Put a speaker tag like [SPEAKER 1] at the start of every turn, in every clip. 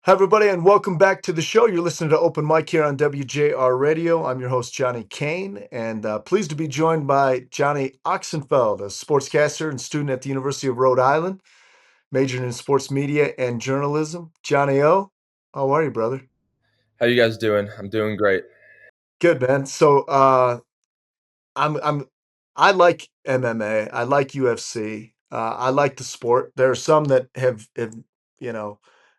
[SPEAKER 1] Hi, everybody, and welcome back to the show. You're listening to Open Mic here on WJR Radio. I'm your host, Johnny Kane, and pleased to be joined by Johnny Ochsenfeld, a sportscaster and student at the University of Rhode Island, majoring in sports media and journalism. Johnny O, how are you, brother?
[SPEAKER 2] How you guys doing? I'm doing great.
[SPEAKER 1] Good, man. I'm I like MMA. I like UFC. I like the sport. There are some that have you know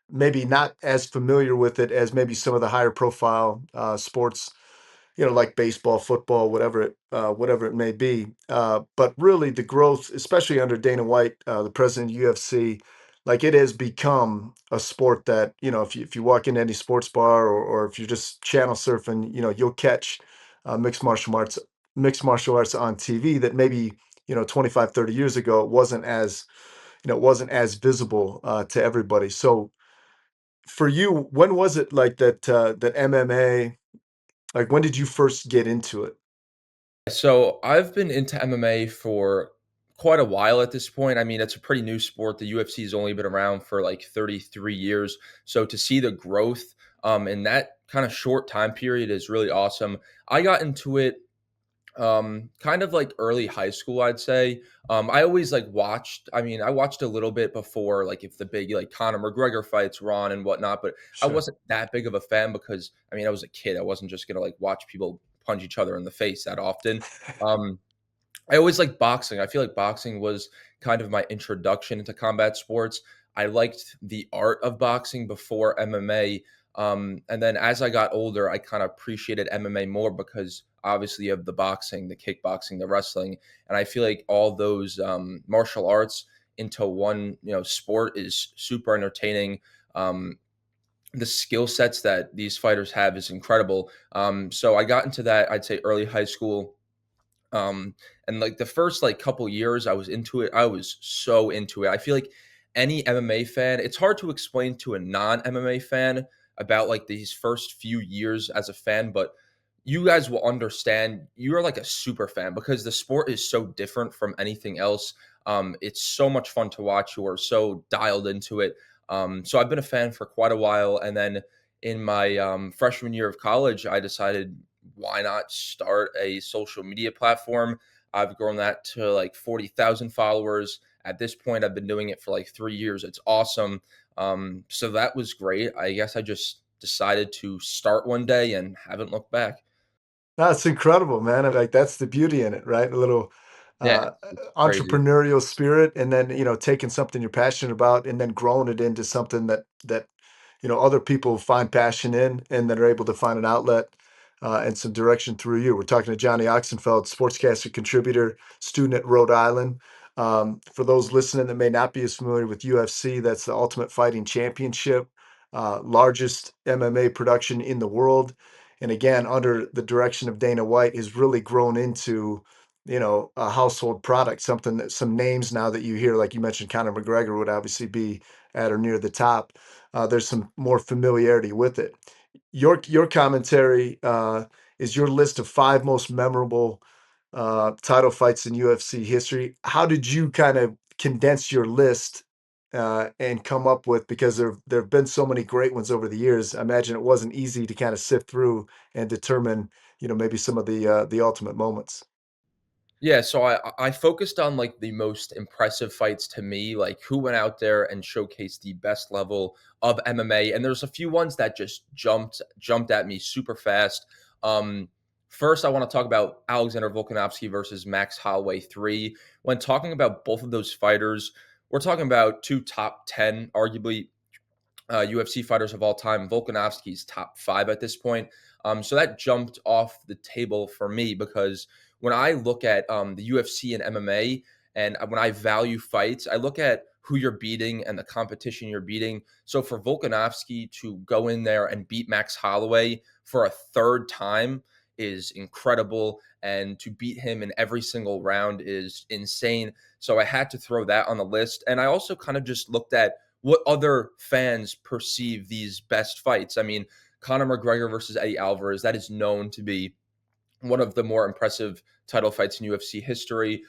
[SPEAKER 1] maybe not as familiar with it as maybe some of the higher profile sports, like baseball, football, whatever it may be. But really, the growth, especially under Dana White, the president of UFC, like it has become a sport that if you walk into any sports bar or if you're just channel surfing, you'll catch mixed martial arts on TV that maybe 25, 30 years ago it wasn't as visible to everybody. So for you, when was it like that MMA? Like, when did you first get into it?
[SPEAKER 2] So I've been into MMA for quite a while at this point. I mean, it's a pretty new sport. The UFC has only been around for like 33 years. So to see the growth in that kind of short time period is really awesome. I got into it kind of like early high school, I'd say. I always like watched, I mean, I watched a little bit before, like if the big like Conor McGregor fights were on and whatnot, but I
[SPEAKER 1] Sure.
[SPEAKER 2] wasn't that big of a fan because I mean I was a kid. I wasn't just gonna like watch people punch each other in the face that often. Um I always liked boxing. I feel like boxing was kind of my introduction into combat sports. I liked the art of boxing before MMA. And then as I got older, I kind of appreciated MMA more because obviously of the boxing, the kickboxing, the wrestling, and I feel like all those martial arts into one, sport is super entertaining. The skill sets that these fighters have is incredible. So I got into that, I'd say early high school, and like the first like couple years I was into it, I was so into it. I feel like any MMA fan, it's hard to explain to a non-MMA fan about like these first few years as a fan, but you guys will understand. You're like a super fan because the sport is so different from anything else. It's so much fun to watch. You are so dialed into it. So I've been a fan for quite a while, and then in my freshman year of college, I decided why not start a social media platform? I've grown that to like 40,000 followers. At this point, I've been doing it for like 3 years. It's awesome. So that was great. I guess I just decided to start one day and haven't looked back.
[SPEAKER 1] That's incredible, man. Like, that's the beauty in it, right? A little
[SPEAKER 2] Yeah,
[SPEAKER 1] uh,
[SPEAKER 2] it's crazy.
[SPEAKER 1] entrepreneurial spirit, and then taking something you're passionate about, and then growing it into something that other people find passion in, and that are able to find an outlet and some direction through you. We're talking to Johnny Ochsenfeld, sportscaster, contributor, student at Rhode Island. For those listening that may not be as familiar with UFC, that's the Ultimate Fighting Championship, largest MMA production in the world, and again, under the direction of Dana White, has really grown into, a household product, something that some names now that you hear, like you mentioned, Conor McGregor would obviously be at or near the top. There's some more familiarity with it. Your commentary is your list of five most memorable title fights in UFC history. How did you kind of condense your list and come up with, because there have been so many great ones over the years. I imagine it wasn't easy to kind of sift through and determine, maybe some of the ultimate moments.
[SPEAKER 2] Yeah, so I focused on like the most impressive fights to me, like who went out there and showcased the best level of MMA. And there's a few ones that just jumped at me super fast. Um, First, I want to talk about Alexander Volkanovski versus Max Holloway 3. When talking about both of those fighters, we're talking about two top 10, arguably UFC fighters of all time. Volkanovski's top five at this point. So that jumped off the table for me because when I look at the UFC and MMA, and when I value fights, I look at who you're beating and the competition you're beating. So for Volkanovski to go in there and beat Max Holloway for a third time is incredible. And to beat him in every single round is insane. So I had to throw that on the list. And I also kind of just looked at what other fans perceive these best fights. I mean, Conor McGregor versus Eddie Alvarez, that is known to be one of the more impressive title fights in UFC history.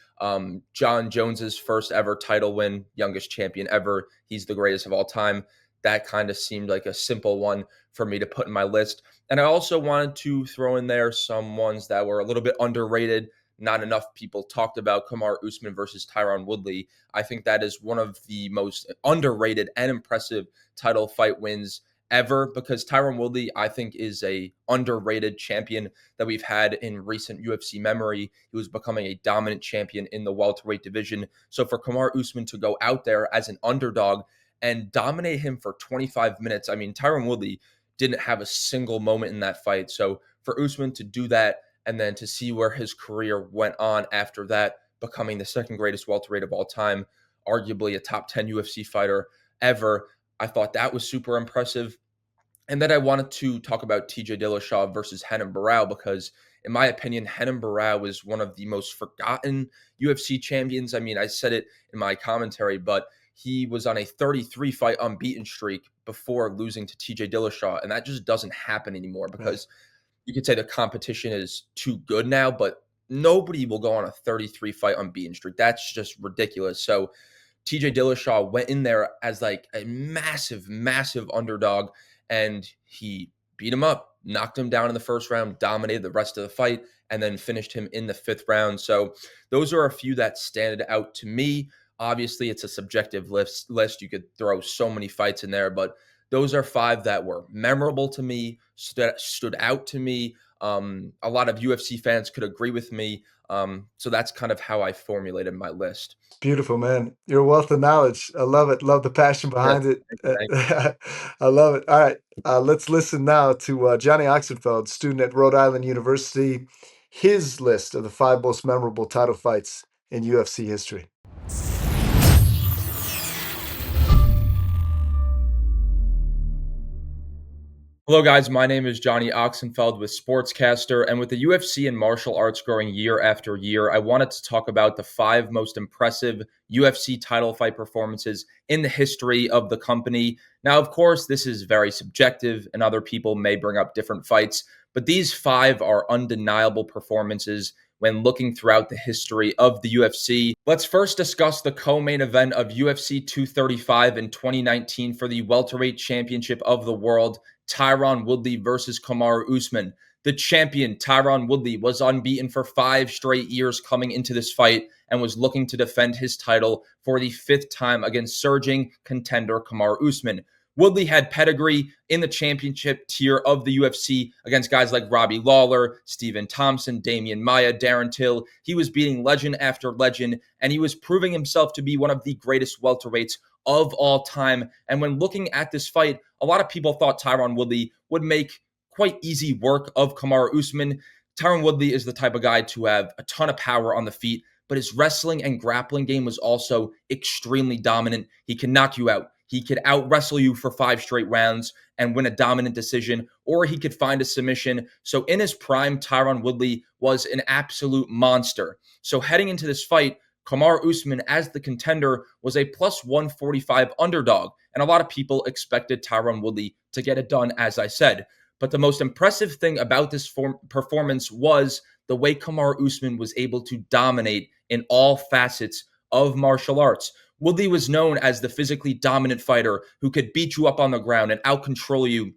[SPEAKER 2] John Jones's first ever title win, youngest champion ever. He's the greatest of all time. that kind of seemed like a simple one for me to put in my list. And I also wanted to throw in there some ones that were a little bit underrated. Not enough people talked about Kamaru Usman versus Tyron Woodley. I think that is one of the most underrated and impressive title fight wins ever, because Tyron Woodley, I think, is a underrated champion that we've had in recent UFC memory. He was becoming a dominant champion in the welterweight division. So for Kamaru Usman to go out there as an underdog and dominate him for 25 minutes, I mean, Tyron Woodley didn't have a single moment in that fight. So for Usman to do that and then to see where his career went on after that, becoming the second greatest welterweight of all time, arguably a top 10 UFC fighter ever, I thought that was super impressive. And then I wanted to talk about TJ Dillashaw versus Renan Barao, because, in my opinion, Renan Barao is one of the most forgotten UFC champions. I mean, I said it in my commentary, but he was on a 33 fight unbeaten streak before losing to TJ Dillashaw. And that just doesn't happen anymore,
[SPEAKER 1] Right.
[SPEAKER 2] because you could say the competition is too good now, but nobody will go on a 33 fight unbeaten streak. That's just ridiculous. So TJ Dillashaw went in there as like a massive, massive underdog, and he beat him up, knocked him down in the first round, dominated the rest of the fight, and then finished him in the fifth round. So those are a few that stand out to me. Obviously, it's a subjective list. You could throw so many fights in there, but those are five that were memorable to me, stood out to me. A lot of UFC fans could agree with me. So that's kind of how I formulated my list.
[SPEAKER 1] It's beautiful, man. You're a wealth of knowledge. I love it. Love the passion
[SPEAKER 2] Yeah,
[SPEAKER 1] behind it.
[SPEAKER 2] thank
[SPEAKER 1] I love it. All right. Let's listen now to Johnny Ochsenfeld, student at Rhode Island University, his list of the five most memorable title fights in UFC history.
[SPEAKER 2] Hello, guys. My name is Johnny Ochsenfeld with Sportscaster, and with the UFC and martial arts growing year after year, I wanted to talk about the five most impressive UFC title fight performances in the history of the company. Now, of course, this is very subjective, and other people may bring up different fights, but these five are undeniable performances when looking throughout the history of the UFC. Let's first discuss the co-main event of UFC 235 in 2019 for the welterweight championship of the world. Tyron Woodley versus Kamaru Usman. The champion, Tyron Woodley, was unbeaten for 5 straight years coming into this fight and was looking to defend his title for the 5th time against surging contender Kamaru Usman. Woodley had pedigree in the championship tier of the UFC against guys like Robbie Lawler, Stephen Thompson, Damian Maia, Darren Till. He was beating legend after legend, and he was proving himself to be one of the greatest welterweights of all time. And when looking at this fight, a lot of people thought Tyron Woodley would make quite easy work of Kamaru Usman. Tyron Woodley is the type of guy to have a ton of power on the feet, but his wrestling and grappling game was also extremely dominant. He can knock you out. He could out wrestle you for 5 straight rounds and win a dominant decision, or he could find a submission. So in his prime, Tyron Woodley was an absolute monster. So heading into this fight, Kamaru Usman, as the contender, was a plus 145 underdog, and a lot of people expected Tyron Woodley to get it done, as I said. But the most impressive thing about this performance was the way Kamaru Usman was able to dominate in all facets of martial arts. Woodley was known as the physically dominant fighter who could beat you up on the ground and out-control you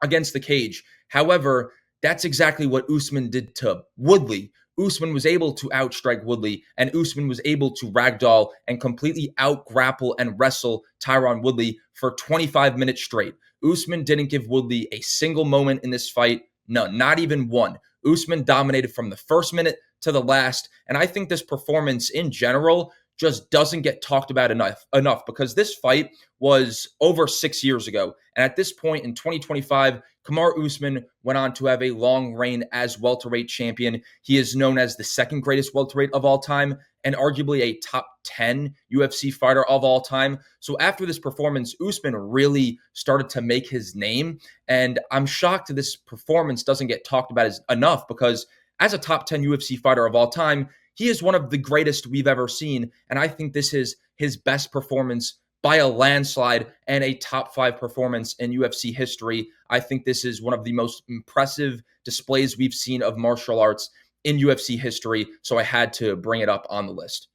[SPEAKER 2] against the cage. However, that's exactly what Usman did to Woodley. Usman was able to outstrike Woodley, and Usman was able to ragdoll and completely out-grapple and wrestle Tyron Woodley for 25 minutes straight. Usman didn't give Woodley a single moment in this fight. None, not even one. Usman dominated from the first minute to the last, and I think this performance in general just doesn't get talked about enough because this fight was over 6 years ago. And at this point in 2025, Kamaru Usman went on to have a long reign as welterweight champion. He is known as the second greatest welterweight of all time and arguably a top 10 UFC fighter of all time. So after this performance, Usman really started to make his name. And I'm shocked this performance doesn't get talked about enough, because as a top 10 UFC fighter of all time, he is one of the greatest we've ever seen. And I think this is his best performance by a landslide and a top 5 performance in UFC history. I think this is one of the most impressive displays we've seen of martial arts in UFC history. So I had to bring it up on the list.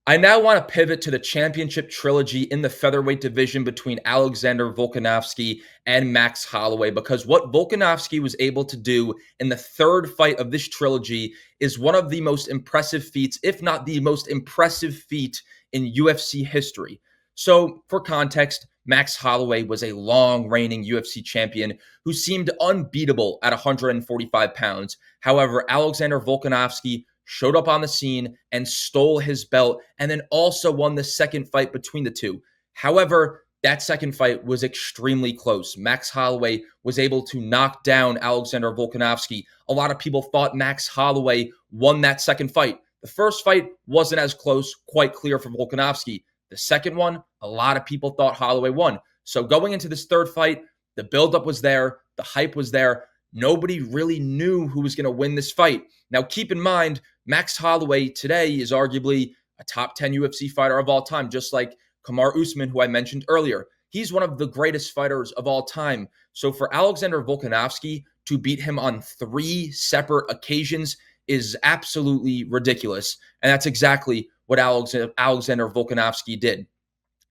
[SPEAKER 2] I now want to pivot to the championship trilogy in the featherweight division between Alexander Volkanovski and Max Holloway, because what Volkanovski was able to do in the third fight of this trilogy is one of the most impressive feats, if not the most impressive feat in UFC history. So, for context, Max Holloway was a long reigning UFC champion who seemed unbeatable at 145 pounds. However, Alexander Volkanovski showed up on the scene and stole his belt, and then also won the second fight between the two. However, that second fight was extremely close. Max Holloway was able to knock down Alexander Volkanovski. A lot of people thought Max Holloway won that second fight. The first fight wasn't as close, quite clear for Volkanovski. The second one, a lot of people thought Holloway won. So going into this third fight, the buildup was there, the hype was there. Nobody really knew who was going to win this fight. Now, keep in mind, Max Holloway today is arguably a top 10 UFC fighter of all time, just like Kamaru Usman, who I mentioned earlier. He's one of the greatest fighters of all time. So for Alexander Volkanovski to beat him on 3 separate occasions is absolutely ridiculous. And that's exactly what Alexander Volkanovski did.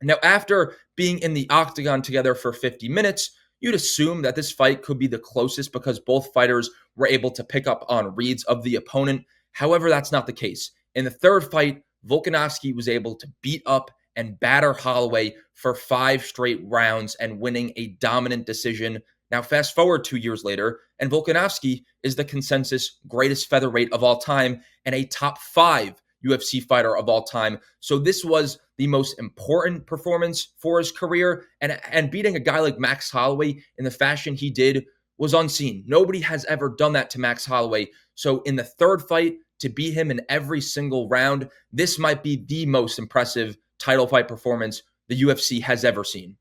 [SPEAKER 2] Now, after being in the octagon together for 50 minutes, you'd assume that this fight could be the closest because both fighters were able to pick up on reads of the opponent. However, that's not the case. In the third fight, Volkanovski was able to beat up and batter Holloway for 5 straight rounds and winning a dominant decision. Now, fast forward 2 years later, and Volkanovski is the consensus greatest featherweight of all time and a top 5 UFC fighter of all time. So this was the most important performance for his career, and beating a guy like Max Holloway in the fashion he did was unseen. Nobody has ever done that to Max Holloway. So in the third fight, to beat him in every single round, this might be the most impressive title fight performance the UFC has ever seen.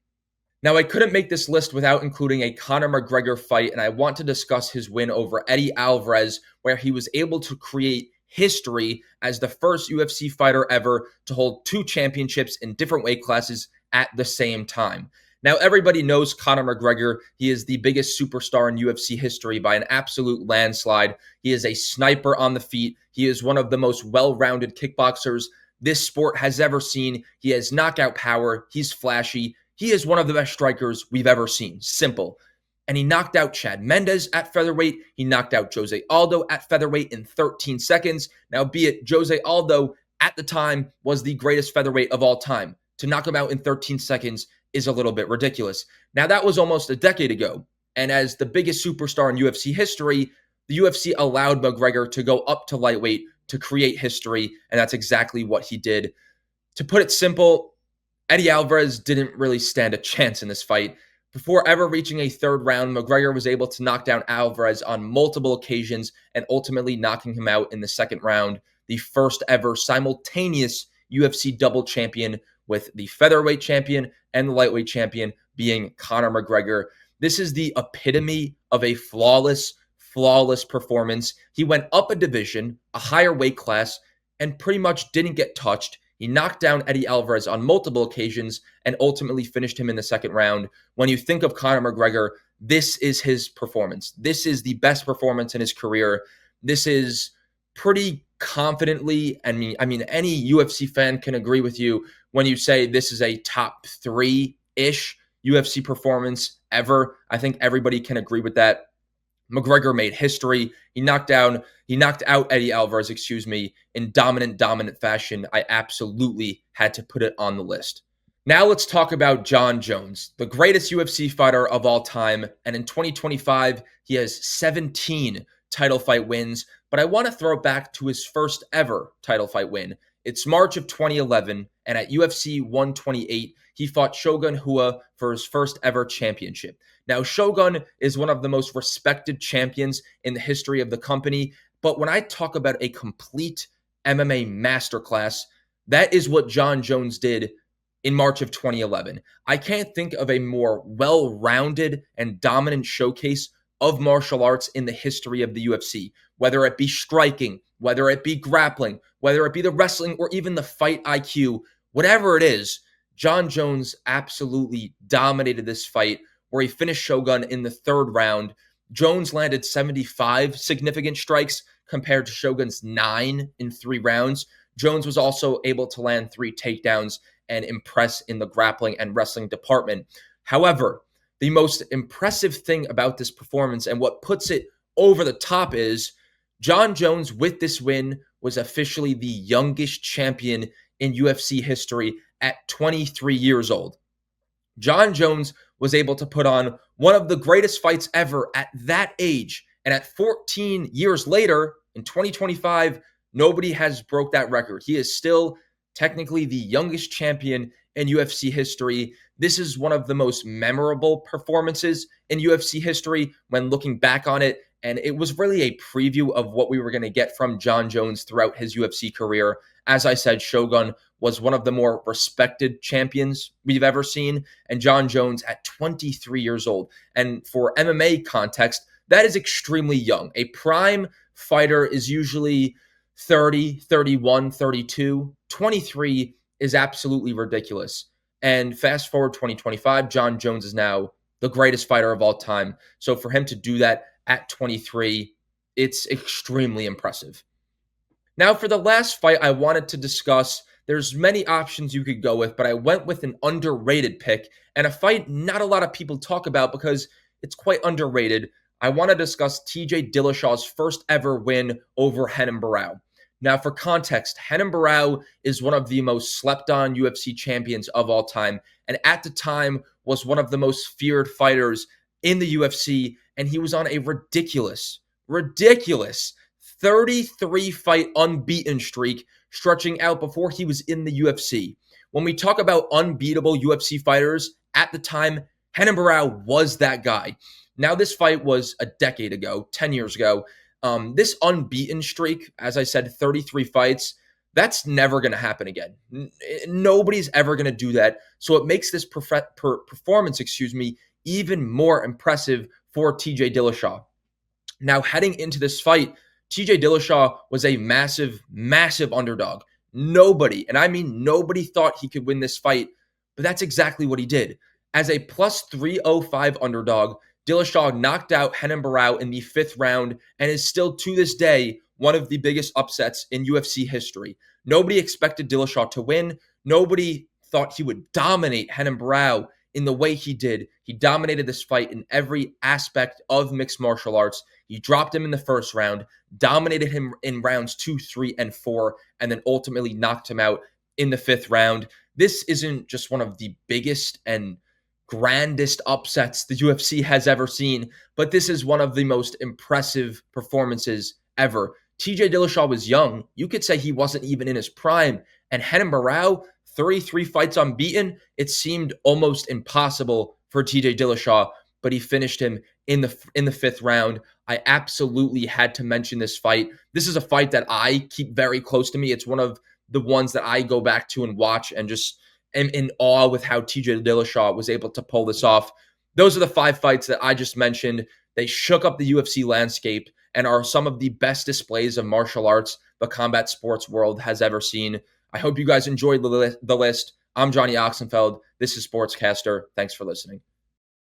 [SPEAKER 2] Now, I couldn't make this list without including a Conor McGregor fight, and I want to discuss his win over Eddie Alvarez, where he was able to create history as the first UFC fighter ever to hold 2 championships in different weight classes at the same time. Now, everybody knows Conor McGregor. He is the biggest superstar in UFC history by an absolute landslide. He is a sniper on the feet. He is one of the most well-rounded kickboxers this sport has ever seen. He has knockout power. He's flashy. He is one of the best strikers we've ever seen. Simple. And he knocked out Chad Mendes at featherweight. He knocked out Jose Aldo at featherweight in 13 seconds. Now, be it Jose Aldo at the time was the greatest featherweight of all time. To knock him out in 13 seconds is a little bit ridiculous. Now, that was almost a decade ago. And as the biggest superstar in UFC history, the UFC allowed McGregor to go up to lightweight to create history. And that's exactly what he did. To put it simple, Eddie Alvarez didn't really stand a chance in this fight. Before ever reaching a third round, McGregor was able to knock down Alvarez on multiple occasions and ultimately knocking him out in the second round, the first ever simultaneous UFC double champion, with the featherweight champion and the lightweight champion being Conor McGregor. This is the epitome of a flawless performance. He went up a division, a higher weight class, and pretty much didn't get touched. He knocked down Eddie Alvarez on multiple occasions and ultimately finished him in the second round. When you think of Conor McGregor, this is his performance. This is the best performance in his career. This is pretty confidently, I mean, any UFC fan can agree with you when you say this is a top 3-ish UFC performance ever. I think everybody can agree with that. McGregor made history. He knocked out Eddie Alvarez, in dominant fashion. I absolutely had to put it on the list. Now let's talk about Jon Jones, the greatest UFC fighter of all time. And in 2025, he has 17 title fight wins. But I want to throw it back to his first ever title fight win. It's March of 2011, and at UFC 128, he fought Shogun Rua for his first ever championship. Now, Shogun is one of the most respected champions in the history of the company, but when I talk about a complete MMA masterclass, that is what Jon Jones did in March of 2011. I can't think of a more well-rounded and dominant showcase of martial arts in the history of the UFC, whether it be striking, whether it be grappling, whether it be the wrestling, or even the fight IQ, whatever it is, Jon Jones absolutely dominated this fight, where he finished Shogun in the third round. Jones landed 75 significant strikes compared to Shogun's 9 in 3 rounds. Jones was also able to land 3 takedowns and impress in the grappling and wrestling department. However, the most impressive thing about this performance and what puts it over the top is John Jones, with this win, was officially the youngest champion in UFC history at 23 years old. John Jones was able to put on one of the greatest fights ever at that age. And at 14 years later, in 2025, nobody has broke that record. He is still technically the youngest champion in UFC history. This is one of the most memorable performances in UFC history when looking back on it. And it was really a preview of what we were going to get from John Jones throughout his UFC career. As I said, Shogun was one of the more respected champions we've ever seen, and John Jones at 23 years old. And for MMA context, that is extremely young. A prime fighter is usually 30, 31, 32. 23 is absolutely ridiculous. And fast forward 2025, John Jones is now the greatest fighter of all time. So for him to do that at 23, it's extremely impressive. Now, for the last fight I wanted to discuss, there's many options you could go with, but I went with an underrated pick and a fight not a lot of people talk about because it's quite underrated. I want to discuss TJ Dillashaw's first ever win over Renan Barão. Now, for context, Renan Barão is one of the most slept on UFC champions of all time, and at the time was one of the most feared fighters in the UFC, and he was on a ridiculous 33 fight unbeaten streak stretching out before he was in the UFC. When we talk about unbeatable UFC fighters, at the time, Renan Barão was that guy. Now, this fight was a decade ago, 10 years ago. This unbeaten streak, as I said, 33 fights, that's never going to happen again. Nobody's ever going to do that. So it makes this performance, even more impressive for TJ Dillashaw. Now, heading into this fight, TJ Dillashaw was a massive underdog. Nobody, and I mean nobody, thought he could win this fight, but that's exactly what he did. As a plus 305 underdog, Dillashaw knocked out Renan Barão in the 5th round and is still to this day one of the biggest upsets in UFC history. Nobody expected Dillashaw to win. Nobody thought he would dominate Renan Barão in the way he did. He dominated this fight in every aspect of mixed martial arts. He dropped him in the 1st round, dominated him in rounds 2, 3, and 4, and then ultimately knocked him out in the 5th round. This isn't just one of the biggest and grandest upsets the UFC has ever seen, but this is one of the most impressive performances ever. TJ Dillashaw was young. You could say he wasn't even in his prime. And Renan Barão, 33 fights unbeaten, it seemed almost impossible for TJ Dillashaw, but he finished him in the 5th round. I absolutely had to mention this fight. This is a fight that I keep very close to me. It's one of the ones that I go back to and watch and just am in awe with how TJ Dillashaw was able to pull this off. Those are the 5 fights that I just mentioned. They shook up the UFC landscape and are some of the best displays of martial arts the combat sports world has ever seen. I hope you guys enjoyed the list. I'm Johnny Ochsenfeld. This is Sportscaster. Thanks for listening.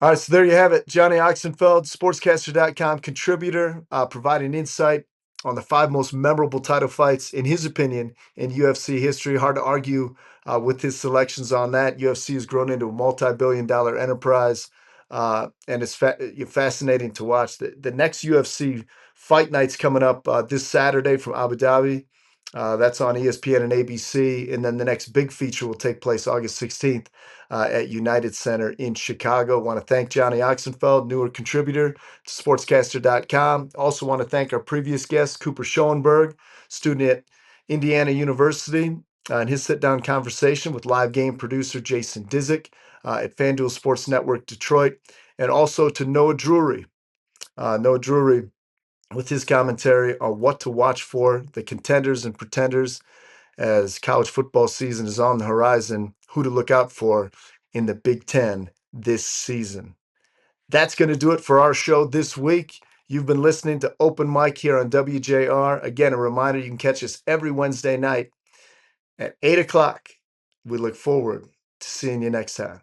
[SPEAKER 1] All right, so there you have it. Johnny Ochsenfeld, Sportscaster.com contributor, providing insight on the 5 most memorable title fights, in his opinion, in UFC history. Hard to argue with his selections on that. UFC has grown into a multi-billion-dollar enterprise, and it's fascinating to watch. The next UFC fight night's coming up this Saturday from Abu Dhabi. That's on ESPN and ABC. And then the next big feature will take place August 16th at United Center in Chicago. Want to thank Johnny Ochsenfeld, newer contributor to Sportscaster.com. Also want to thank our previous guest, Cooper Schoenberg, student at Indiana University, and his sit-down conversation with live game producer Jason Disick at FanDuel Sports Network Detroit. And also to Noah Drury. Noah Drury with his commentary on what to watch for, the contenders and pretenders as college football season is on the horizon, who to look out for in the Big Ten this season. That's going to do it for our show this week. You've been listening to Open Mic here on WJR. Again, a reminder, you can catch us every Wednesday night at 8 o'clock. We look forward to seeing you next time.